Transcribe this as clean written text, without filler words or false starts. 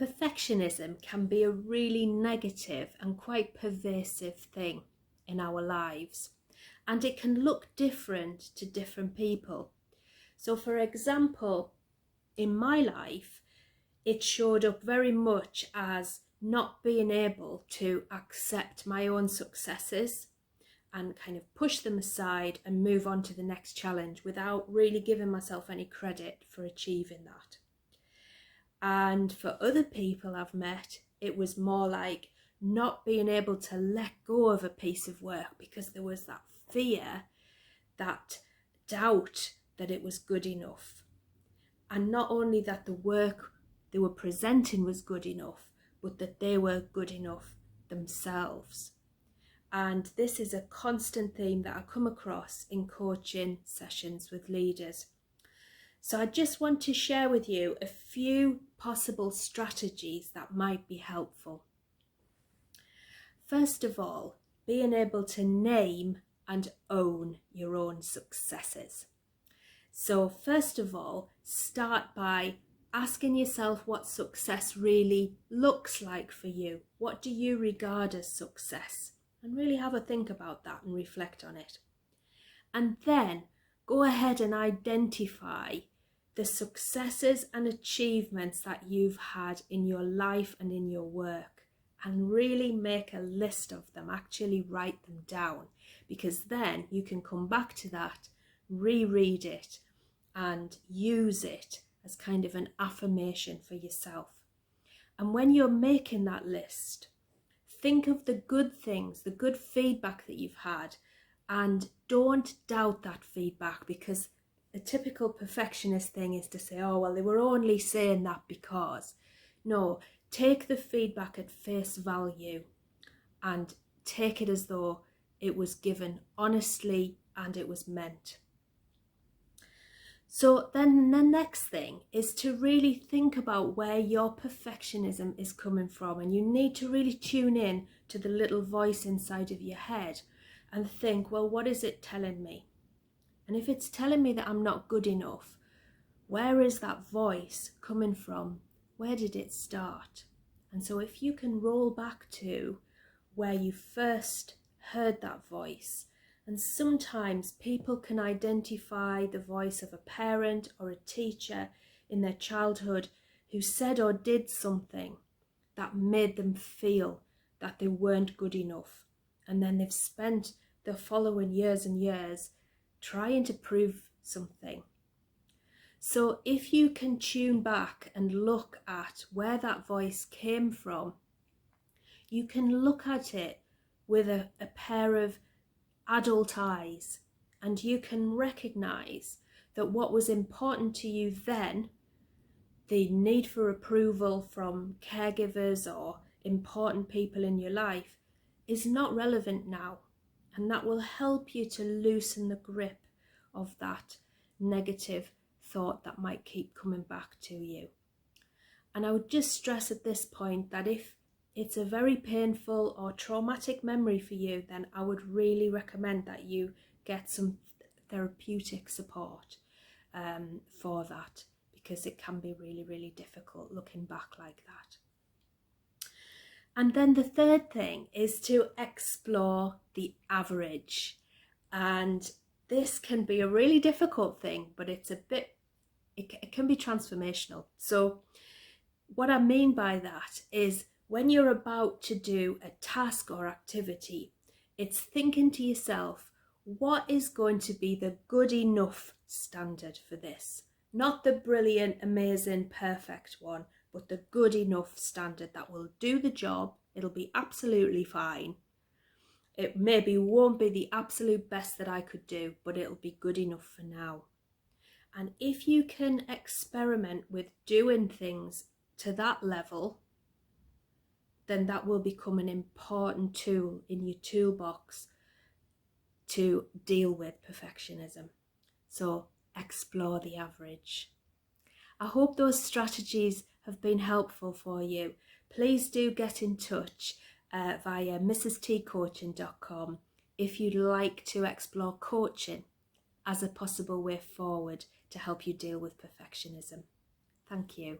perfectionism can be a really negative and quite pervasive thing in our lives, and it can look different to different people. So for example, in my life, it showed up very much as not being able to accept my own successes and kind of push them aside and move on to the next challenge without really giving myself any credit for achieving that. And for other people I've met, it was more like not being able to let go of a piece of work because there was that fear, that doubt that it was good enough. And not only that the work they were presenting was good enough, but that they were good enough themselves. And this is a constant theme that I come across in coaching sessions with leaders. So I just want to share with you a few possible strategies that might be helpful. First of all, being able to name and own your own successes. So first of all, start by asking yourself what success really looks like for you. What do you regard as success? And really have a think about that and reflect on it. And then go ahead and identify the successes and achievements that you've had in your life and in your work, and really make a list of them. Actually write them down, because then you can come back to that, reread it, and use it as kind of an affirmation for yourself. And when you're making that list, think of the good things, the good feedback that you've had, and don't doubt that feedback, because a typical perfectionist thing is to say, oh, well, they were only saying that because. No, take the feedback at face value and take it as though it was given honestly and it was meant. So then the next thing is to really think about where your perfectionism is coming from, and you need to really tune in to the little voice inside of your head and think, well, what is it telling me? And if it's telling me that I'm not good enough, where is that voice coming from? Where did it start? And so if you can roll back to where you first heard that voice, and sometimes people can identify the voice of a parent or a teacher in their childhood who said or did something that made them feel that they weren't good enough. And then they've spent the following years and years trying to prove something. So if you can tune back and look at where that voice came from, you can look at it with a pair of adult eyes, and you can recognize that what was important to you then, the need for approval from caregivers or important people in your life, is not relevant now. And that will help you to loosen the grip of that negative thought that might keep coming back to you. And I would just stress at this point that if it's a very painful or traumatic memory for you, then I would really recommend that you get some therapeutic support for that, because it can be really, really difficult looking back like that. And then the third thing is to explore the average. And this can be a really difficult thing, but it can be transformational. So what I mean by that is, when you're about to do a task or activity, it's thinking to yourself, what is going to be the good enough standard for this? Not the brilliant, amazing, perfect one, but the good enough standard that will do the job. It'll be absolutely fine. It maybe won't be the absolute best that I could do, but it'll be good enough for now. And if you can experiment with doing things to that level, then that will become an important tool in your toolbox to deal with perfectionism. So explore the average. I hope those strategies have been helpful for you. Please do get in touch via mrstcoaching.com if you'd like to explore coaching as a possible way forward to help you deal with perfectionism. Thank you.